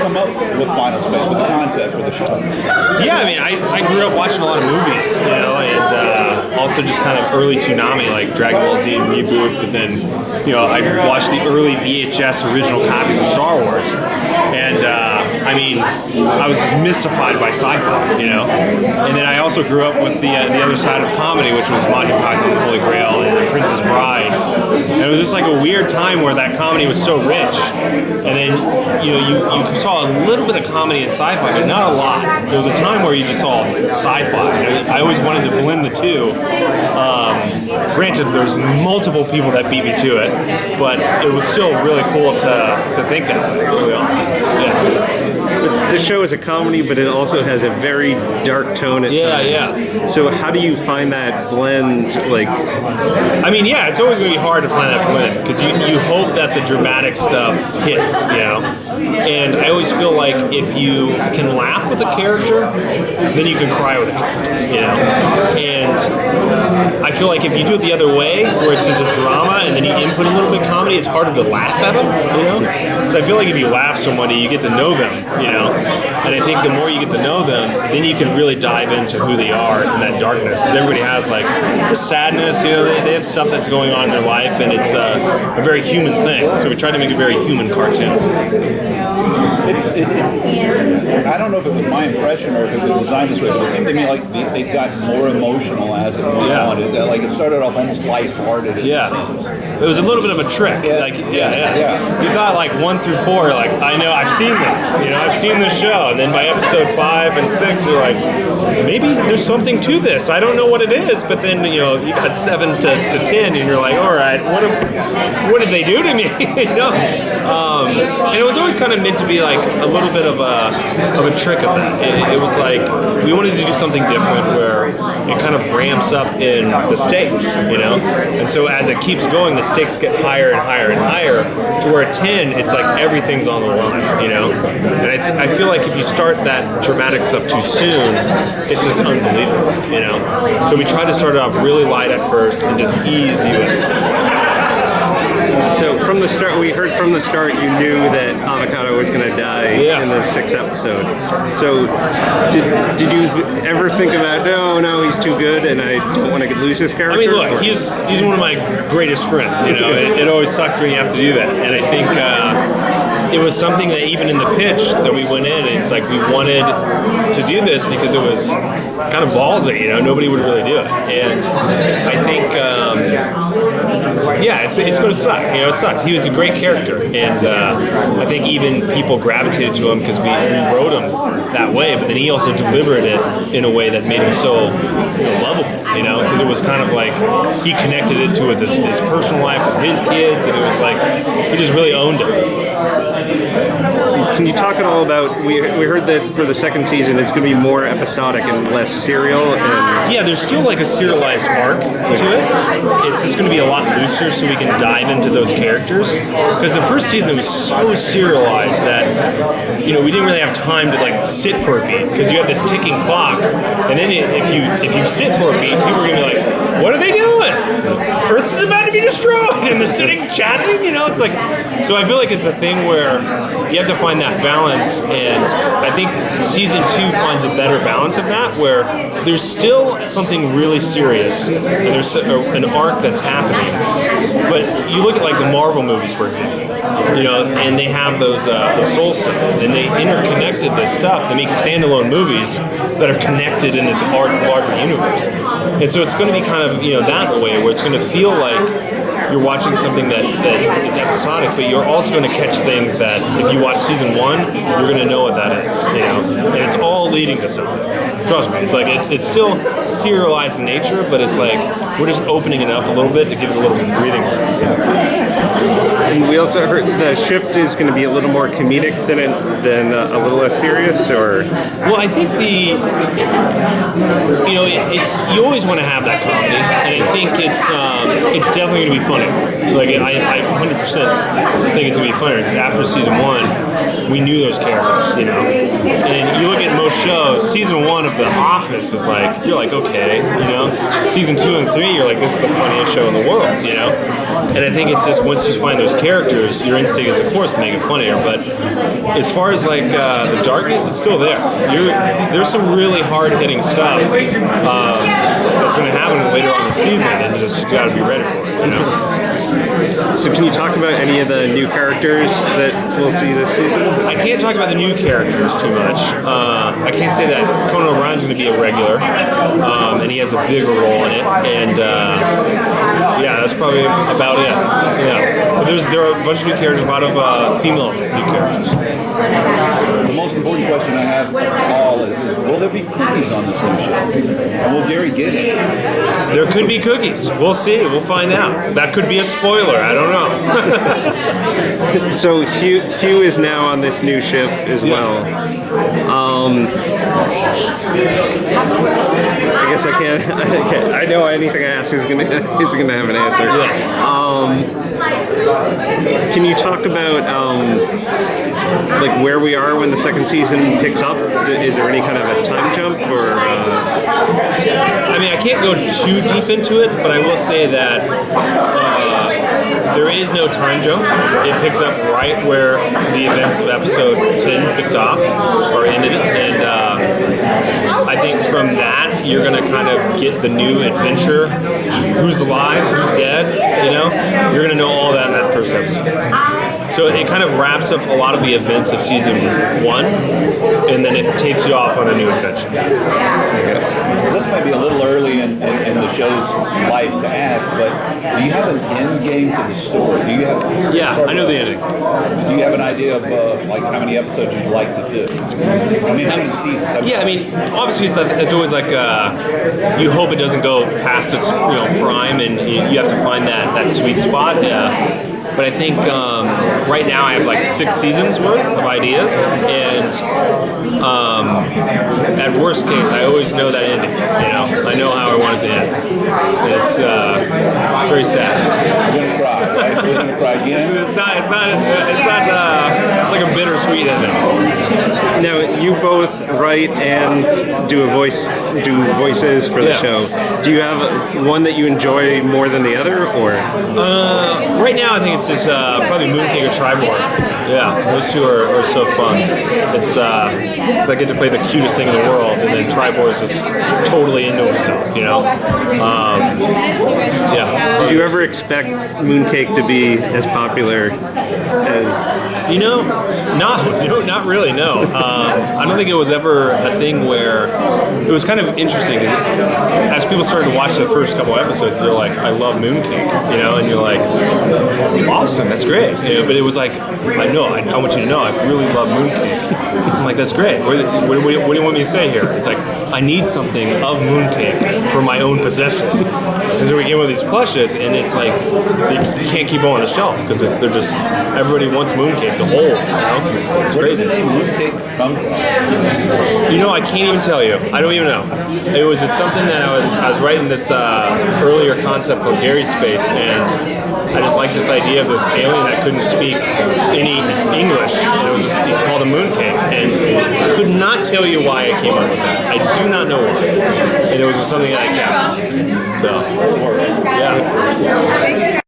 come up with Final Space, with the concept for the show? Yeah, I mean, I grew up watching a lot of movies, and also just kind of early Toonami, like Dragon Ball Z reboot, but then, I watched the early VHS original copies of Star Wars, and I mean, I was just mystified by sci-fi, and then I also grew up with the other side of comedy, which was Monty Python and the Holy Grail and The Princess Bride, and it was just like a weird time where that comedy was so rich, and then, you saw a little bit of comedy and sci-fi, but not a lot. There was a time where you just saw sci-fi. I always wanted to blend the two. Granted, there's multiple people that beat me to it, but it was still really cool to think that way. Yeah. The show is a comedy, but it also has a very dark tone at times. Yeah. So how do you find that blend? I mean, it's always going to be hard to find that blend because you hope that the dramatic stuff hits, And I always feel like if you can laugh with a character, then you can cry with a character, And I feel like if you do it the other way, where it's just a drama and then you input a little bit of comedy, it's harder to laugh at them, So I feel like if you laugh somebody, you get to know them, And I think the more you get to know them, then you can really dive into who they are in that darkness. Because everybody has like the sadness, they have stuff that's going on in their life, and it's a very human thing. So we try to make a very human cartoon. I don't know if it was my impression or if it was designed this way, but it seemed to me like they got more emotional as it went on. It started off almost lighthearted. It was a little bit of a trick. You thought like 1 through 4, like, I know, I've seen this. I've seen this show. And then by episode 5 and 6, we're like, maybe there's something to this. I don't know what it is. But then, you got 7 to 10, and you're like, all right, what did they do to me? And it was always kind of meant to be like a little bit of a trick of that. It was like we wanted to do something different where it kind of ramps up in the stakes, And so as it keeps going, the stakes get higher and higher and higher to where at 10, it's like everything's on the line, And I feel like if you start that dramatic stuff too soon, it's just unbelievable, So we tried to start it off really light at first and just ease you in. So from the start, we heard from the start you knew that Avocado was going to die in the 6th episode. So did you ever think about, no, he's too good and I don't want to lose his character? I mean, look, he's one of my greatest friends, It always sucks when you have to do that. And I think it was something that even in the pitch that we went in, it's like we wanted to do this because it was kind of ballsy, nobody would really do it. And I think, it's going to suck, it sucks. He was a great character, and I think even people gravitated to him because we wrote him that way, but then he also delivered it in a way that made him so lovable, because it was kind of like he connected it to his personal life with his kids, and it was like he just really owned it. Can you talk at all about, we heard that for the 2nd season it's going to be more episodic and less serial? Yeah, there's still like a serialized arc to it. It's just going to be a lot looser so we can dive into those characters. Because the first season was so serialized that, we didn't really have time to like sit for a beat. Because you have this ticking clock, and then if you sit for a beat, people are going to be like, what are they doing? Earth is about to be destroyed, and they're sitting chatting, It's like, so I feel like it's a thing where you have to find that balance, and I think season 2 finds a better balance of that, where there's still something really serious, and there's an arc that's happening. But you look at like the Marvel movies, for example, and they have those soul stones, and they interconnected this stuff. They make standalone movies that are connected in this larger universe, and so it's going to be kind of that way, where it's going to feel like you're watching something that is episodic, but you're also going to catch things that if you watch season 1, you're going to know what that is, and it's all leading to something. Trust me, it's like it's still serialized in nature, but it's like we're just opening it up a little bit to give it a little bit of breathing room. And we also heard the shift is going to be a little more comedic than a little less serious, or? Well, I think it's you always want to have that comedy, and I think it's definitely going to be funny. Like I 100% think it's going to be funny because after season 1, we knew those characters, you know. And you look at most shows, season 1 of The Office is like, you're like, okay, you know. Season 2 and 3, you're like, this is the funniest show in the world, you know. And I think it's just once you find those characters, your instinct is of course to make it funnier. But as far as like the darkness, it's still there. There's some really hard hitting stuff that's going to happen later on in the season, and you just got to be ready for it, you know. So can you talk about any of the new characters that we'll see this season? I can't talk about the new characters too much. I can't say that Conan O'Brien's going to be a regular, and he has a bigger role in it. And yeah, that's probably about it. Yeah, but there are a bunch of new characters, a lot of female new characters. The most important question I have, Paul, is will there be cookies on this new show? And will Gary get it? There could be cookies. We'll see. We'll find out. That could be a spoiler. I don't know. So Hugh is now on this new ship as well. I guess I can't. I know anything I ask is gonna have an answer. Can you talk about like where we are when the second season picks up? Is there any kind of a time jump, or? I mean, I can't go too deep into it, but I will say that there is no time jump. It picks up right where the events of episode 10 picked off or ended, and I think from that you're going to kind of get the new adventure. Who's alive? Who's dead? You know, you're going to know all that in that first episode. So it kind of wraps up a lot of the events of season 1, and then it takes you off on a new adventure. This might be a little early in the show's life to ask, but do you have an end game to the story? Do you have? Yeah, I know the ending. Do you have an idea of like how many episodes you'd like to do? I mean, how many seasons? Yeah, I mean, obviously it's always like you hope it doesn't go past its prime, and you have to find that sweet spot. Yeah. But I think right now I have like 6 seasons worth of ideas, and at worst case, I always know that ending. You know, I know how I want it to end. It's very sad. You're gonna cry, right? You're gonna cry again. It's like a bittersweet ending. Now you both write and do voices for the show. Do you have one that you enjoy more than the other, or? Right now, I think it's just probably Mooncake or Tribor. Yeah, those two are so fun. It's I get to play the cutest thing in the world, and then Tribor is just totally into himself, you know. Yeah. Did you ever expect Mooncake to be as popular as? Not really. No, I don't think it was ever a thing where it was kind of interesting because as people started to watch the first couple episodes, they're like, "I love Mooncake," you know, and you're like, "Awesome, that's great." You know, but it was like, I want you to know, I really love Mooncake. I'm like, that's great. What do you want me to say here? It's like, I need something of Mooncake for my own possession. And so we came with these plushes, and it's like you can't keep them on the shelf because they're just everybody wants Mooncake to hold. You know? It's crazy. Where did the name Mooncake come from? You know, I can't even tell you. I don't even know. It was just something that I was writing this earlier concept called Gary's Space, and I just liked this idea of this alien that couldn't speak any English. And it was just called a mooncake, and I could not tell you why I came up with that. I do not know why. And it was just something that I kept. So, yeah.